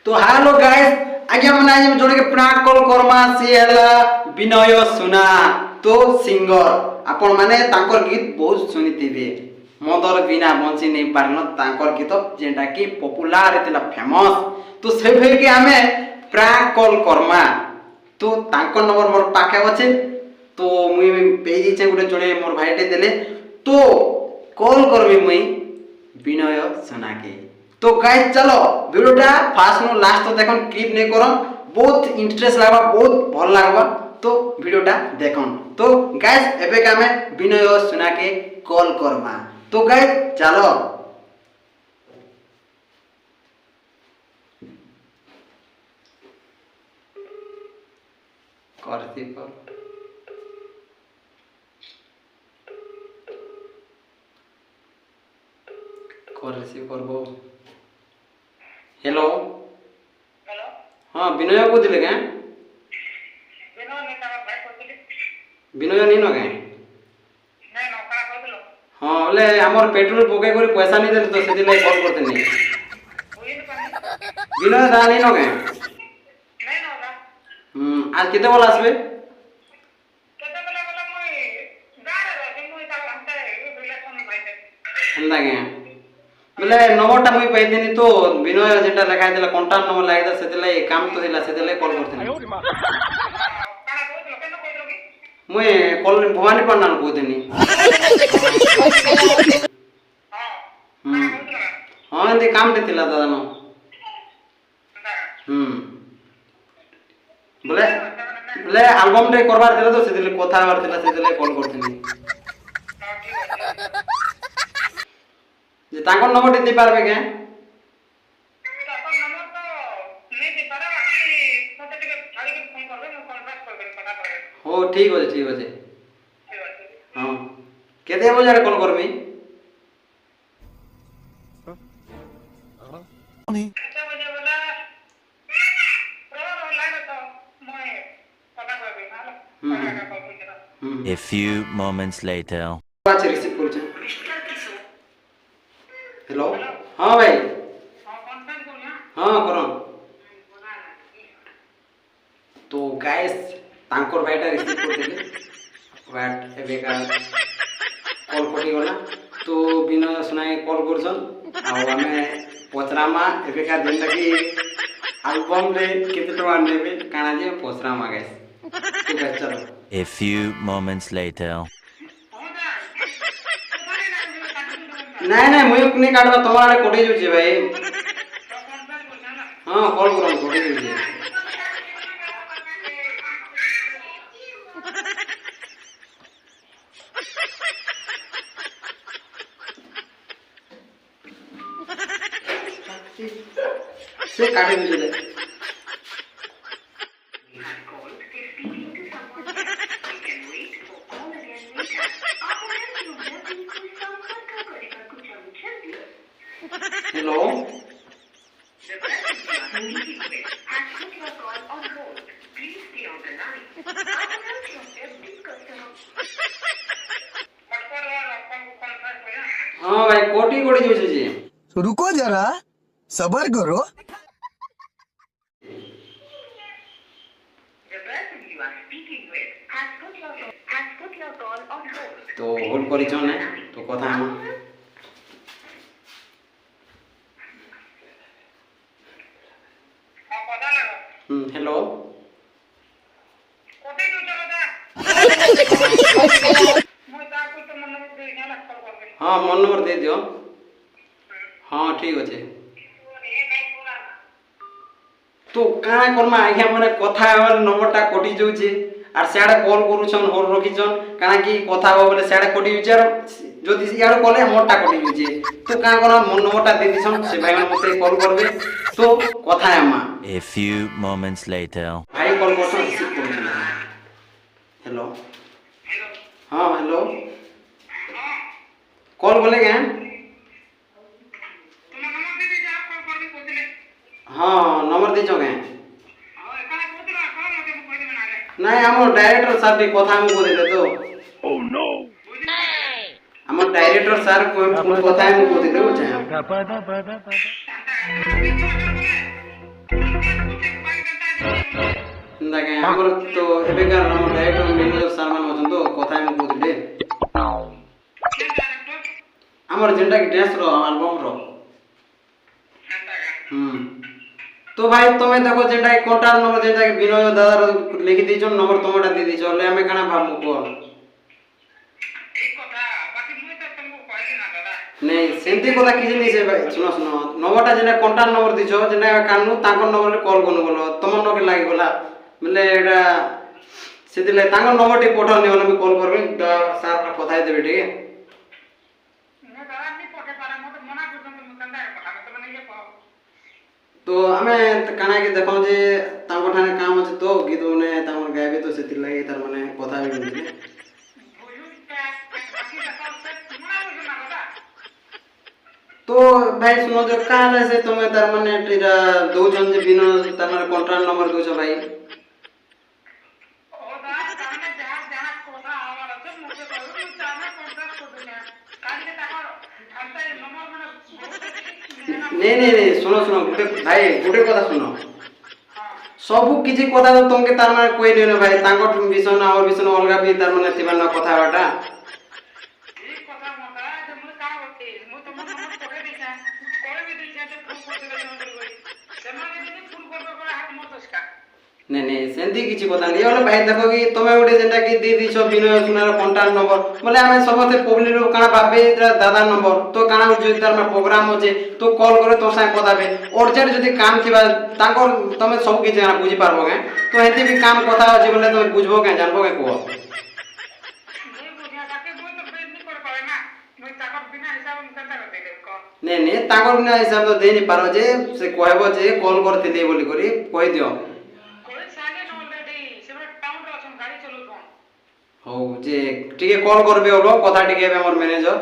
तो hello guys आगे हम आज जोड़े के प्राक कॉल करमा सी हला विनय सुना तो सिंगर आपण माने तांकर गीत बहुत सुनिथिबे मदर बिना बंची नहीं पारन तांकर गीत जेंटा की पॉपुलर हेतिला फेमस तो से भई के हमें प्राक कॉल करमा तो तांकर नंबर मोर पाखे अछि तो मुई पेजी छे गुटे जोड़े मोर भाईटे देले तो कॉल करबी मुई विनय सुना के तो गाइस चलो वीडियोटा फास्ट नो लास्ट तो देखन क्लिप नहीं करम बहुत इंटरेस्ट लागबा बहुत भल लागबा तो वीडियोटा देखन तो गाइस एबे का में विनय सुना के कॉल करमा तो गाइस चलो करती पर रिसीव करबो हेलो हेलो हाँ विनय को दिले क्या विनय ने तारा भाई कोथिले विनय नी न क्या नहीं न करा कोथिलो हाँ बोले हमर पेट्रोल पके कर पैसा नहीं देले तो सेति लाई कॉल करते नहीं होइन पानी विनय दा नी न क्या नहीं न होगा आज केते बोला आसबे केते बेला मुई गारे रे मुई ता हमते रिलेशन भाई हंदा क्या बोले नंबरटा मुई पाई देनी तो विनय जेटा लिखा देला कांटेक्ट नंबर लागे सेति लाई काम तो दिला सेति लाई कॉल करते नहीं काना कोथिलो केनो कोथिलो की मुई कॉल भवानी पन्ना को देनी हां काना कोथिलो हाँ एंदी काम टे थिला दादा नो बोले बोले एल्बम टे करबार थिला तो सेति लाई कथा हबार थिला सेति लाई कॉल करते नहीं जे तांकर नंबर दे पारबे के तापर नंबर तो नहीं दे पारा बाकी मते टिके छाड़ी के फोन करबे मैं कांटेक्ट करबे पता करबे हो ठीक होजे ठीक है हां केते बजे कॉल करबी केते बजे बोला रो लागे तो मैं पता करबे हां काना कॉल करबे A few moments later. पाछ रिसीव कर छ हेलो हां भाई हां कांटेक्ट करिया हां करो तो गाइस तांकर भाईटा रिसीव करथिले बट एबे का कॉल कटी गला तो बिना सुनाए कॉल करछन आ हमें पचरामा एबे का जेंटा की एल्बम रे केते टका नेबे काना जे पचरामा गाइस तो गाइस चलो A few moments later. नहीं नहीं मुई नहीं काटबा तुम्हारे आड़े कोटी जुचे भाई हां कॉल करो कोटी जुचे से काटे जुचे हेलो हाँ भाई कोटी कोटी जुचे जी रुको जरा सबर करो तो होल्ड करी छन तो कथा हम पता लगा हेलो कोटे जो चला मैं ता को तो मन में दे ना कॉल करबे हाँ मोर नंबर दे दियो हाँ ठीक अच्छे तो काना करमा आज्ञा माने कथा हमार नंबरटा कटि जाउछे आर सियाडे कॉल करूछन होर रखिछन काना की कथा हो बोले सियाडे कटि जाउछे आर जदि सियाडे कॉल मोरटा कटि जाउछे तो काना कोन मोर नंबरटा दे दिछन से भाई मते कॉल करबे तो कथा हमा A few moments later. भाई कॉल करछन रिसीव करछन हेलो हां हेलो कॉल बोले के तुम नंबर दे दे आप कॉल करबे कोथिले हाँ नंबर दीचो के हां एका कोथिला कौन मते कोइ देना रे नहीं हम डायरेक्टर सर टी कथा हमको देले तो Oh no! हम डायरेक्टर सर को कथा हमको देले हो जाए शांता କାଇଁ ଆମର ତ ଏବେକାର ଆମ ଡାଇରେକ୍ଟର ମ୍ୟାନେଜର ସାର୍ ମାନେ ଅଛନ୍ତି ତ କଥା ମୁଁ କହୁଥିଲେ କିଏ ଡାଇରେକ୍ଟର ଆମର ଯେନ୍ଟା କି ଡ୍ୟାନ୍ସର ଆଲବମର ଏନ୍ତା କା তো ভাই তুমি দেখো যেটা কন্টাক্ট নম্বর যেটা বিনয় দাদার লিখি দিয়েছ নম্বর তোমারটা দিয়ে দিয়েছ হলে আমি কানা ভাববো কো এই কথা বাকি মুই তো তোমাকে কইলি না দাদা নেই সেমতি কথা কিছু নেই সে ভাই শুনো শুনো নম্বরটা যেটা কন্টাক্ট নম্বর দিছ যেটা কানু তাঙ্কর নম্বরে কল করনু বলো তোমার নকে লাগি গলা বলে এটা সেদিলে তাঙ্কর নম্বরটি পঠাওনি বলে আমি কল করবি স্যার কথা দেবে ঠিক আছে ମୁଁ ଦାଦା ନି ପଠେଇ ପାରେ ମୋତେ ମନା କରୁଛନ୍ତି ମୁଁ କେନ୍ତା ପଠାବେ ତମେ ନିଜେ କହ তো আমি কানা কি দেখো যে তাঙ্কর ঠানে কাম আছে তো গীত মানে তাঙ্কর গাইবে তো সেতির লাগি তার মানে কথা হই বলছিলে বুঝুন বাকি দেখো সে মনা বুঝুন না দাদা তো ভাই শুনো যে কাজ আছে তুমি তার মানে এটা দৌজন যে বিনয় তার মানে কন্ট্রাক্ট নম্বর দৌছ ভাই ও দাদা তাহলে যাহা যাহা কথা আমার আছে মুখে কইবো ମୁଁ ତାମାନେ କଣ୍ଟାକ୍ଟ କରୁଛେ କାଲି ତାଙ୍କର ଆନ୍ତା ନମ୍ବର ମାନେ নে নে নে শুনো শুনো গুটে ভাই গুটে কথা শুনো সবু কিছু কথা তো তোমাকে তার মানে কই নিও না ভাই তাঙ্কর বিষয় না আমার বিষয় অলগা বি তার মানে থিবার না কথা বাটা এই কথা মতা যে ମୁଁ କାଣ করতে ମୁଁ ତମ ନମ୍ବର ପଠେଇ ଦେଇଛେ କହି ବି ଦେଇଛେ ଯେ ଫୋନ କରିଦେବେ ସେମାନେ ଯଦି ଫୋନ করবে বলে হাত মত দোষকা নে নে সেন্তি কিছু কথা নেই হলে ভাই দেখো কি তুমি ওটে যেটা কি দিয়ে দিছো বিনয় সুনার কন্টাক্ট নম্বর বলে আমি সমস্ত পবলিক কানা ভাবে এটা দাদার নম্বর তো কানা যদি তার মানে প্রোগ্রাম আছে তো কল করে তোর সাথে কথা হবে অর্জেন্ট যদি কাম থিবা তাঙ্কর তুমি সব কিছু জানা বুঝি পারবো কেন তো হেতি বি কাম কথা আছে বলে তুমি বুঝবো কেন জানবো কেন কুহ ମୁଁ ବୁଝିବା ବାକି ମୁଁ ତ ବେদ ନି କରି ପାରେ ନା ମୁଁ ତାଙ୍କର ବିନା ହିସାବ ମୁଁ କେନ୍ତା କରି ଦେବି କହ নে নে তাঙ্কর বিনা হিসাব তো দেই নি পারো যে সে কহব যে কল করতে বলি করি কই দিও কই সালে অলরেডি সেটা টাউন রে অছন গাড়ি চলুছন হଉ যে টিকে কল করবে হলো কথা টিকে হবে আমার ম্যানেজার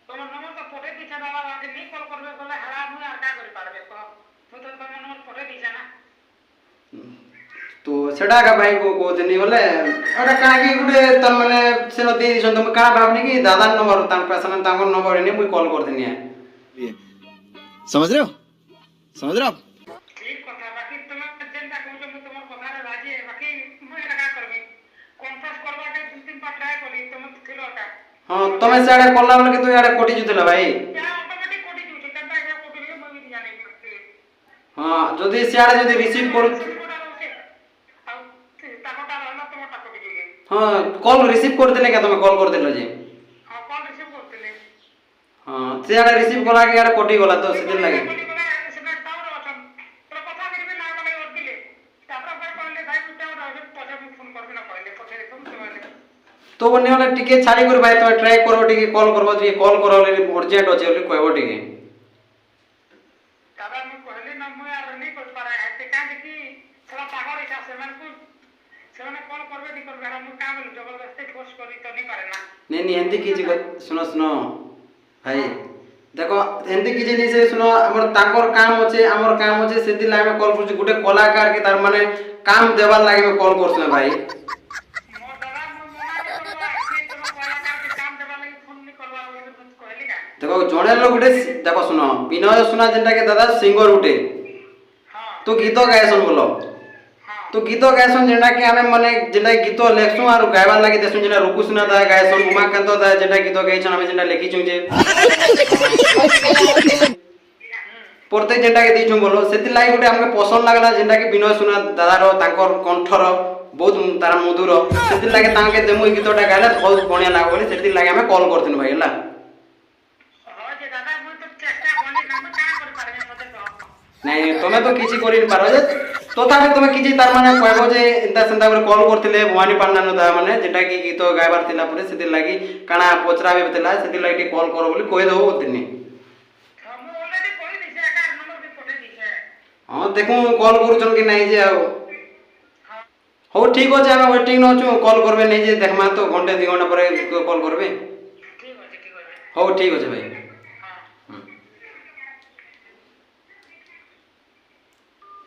তোমার নম্বর তো পঠেই দিছে দাদা বাকি নি কল করবে বলে হারা মুই আর কা করি পারবে কহ ମୁଁ তো তোমার নম্বর পঠেই দিছে না তো সেটা একা ভাই কହୁଥିଲି বলে ওটা কাকি গুটে তার মানে সেন দিয়ে দিছন তুমি কানা ভাবনি কি দাদার নম্বর তার পেছনে তাঙ্কর নম্বর এনে মুই কল করতেনি समझ रहे हो समझ रहे हो आप ঠিক কথা বাকি তুমি যেটা কইছো ମୁଁ তোমার কথারে রাজি বাকি মুই এটা কা করবি কনফারেন্স করবাকে দুই তিন বার ট্রাই করি তুমি ছিল কা হ্যাঁ তুমি সেটা করলা বলে কিন্তু এড়ে কোটি জুতলা ভাই যা অটোমেটিক কোটি দিউছে কেনতা এটা কোটি দিলে মুই ବି জানি হ্যাঁ যদি সিয়াড়ে যদি রিসিভ করু টাকাটা রহলা তোমারটা কোটি দিলে হ্যাঁ কল রিসিভ করতে কে তুমি কল করতে যে আর কল রিসিভ করতেলে হ্যাঁ সিয়াড়ে রিসিভ করা কি এড়ে কোটি গলা তো সেদিন লাগে সেটা টাউন অছন তোর কথা করিবি না বলে ওর দিলে তারপর পর কইলে ভাই তুই টাউন আসবে পরে আমি ফোন করবি না কইলে পরে তুমি তোমারে তো বনে হলে টিকে ছাড়ি করে ভাই তুমি ট্রাই করবো টিকে কল করবো টিকে কল করো বলে অর্জেন্ট আছে বলে কইবো টিকে দাদা আমি কইলি না মুই আর নি কই পারে এতে কাজ কি সারা পাগল এটা ସେମାନେ କଣ করবে নি করবে আর মুই কাম জবরদস্তি ফোর্স করি তো নি পারে না নে নি এমতি কিছু শুনো শুনো ভাই দেখো এমতি কিছু নেই সে শুনো আমার তাঙ্কর কাম আছে আমার কাম আছে সেদিন আমি কল করছি গোটে কলাকার কে তার মানে কাম দেবার লাগে আমি কল করছি না ভাই মোর দাদা মুই মনা করবা কি তুমি কলাকার কে কাম দেবা লাগি ফোন নি করবা বলে মুই কইলি কা দেখো জনে লোক গোটে দেখো শুনো বিনয় শোনা যেটাকে দাদা সিঙ্গর উঠে হ্যাঁ তো গীত গাইছন বলো হ্যাঁ তো গীত গাইছন যেটাকে আমি মানে যেটা গীত লেখছু আর গাইবার লাগি দেছুন যেটা রুকুসুনা দা গাইছন উমাকান্ত দা যেটা গীত গাইছন আমি যেটা লিখিছু যে প্রত্যেক যেটাকে দিছু বলো সেতি লাগি গোটে আমাকে পছন্দ লাগলা যেটাকে বিনয় শোনা দাদার তাঙ্কর কণ্ঠর বহুত তার মধুর সেতি লাগে তাঙ্কে দেমু এই গীতটা গাইলে বহুত বঢ়িয়া লাগবে বলে সেতি লাগে আমি কল করতিন ভাই ହେଲା হয় যে দাদা মুই তো চেষ্টা করি না মুই কাম করি পারে মতে তো নাই তুমি তো কিছু করি পারো যে তথাপি তুমি কিছু তার মানে কইব যে এন্তা সেন্তা করে কল করতিলে ভবানী পান্ডানো দা মানে যেটা কি গীত গাইবার তিলা পরে সেতি লাগি কানা পচরাবে তিলা সেতি লাগি কল করো বলি কই দেবো দিনে ମୁଁ অলরেডি কই দিছে একার নম্বর ବି পঠেই দিছে ହଁ ଦେଖୁ କଲ୍ କରୁଛନ୍ କି ନାଇଁ ଯେ ଆଉ হ্যাঁ ହଉ ଠିକ୍ ଅଛି ଆମେ ୱେଟିଂ ଅଛୁ କଲ୍ କରବେ ନାଇଁ ଯେ ଦେଖମା ତ ଘଣ୍ଟେ 2 ଘଣ୍ଟା ପରେ କଲ୍ କରବେ ঠিক আছে ହଉ ଠିକ୍ ଅଛି ଭାଇ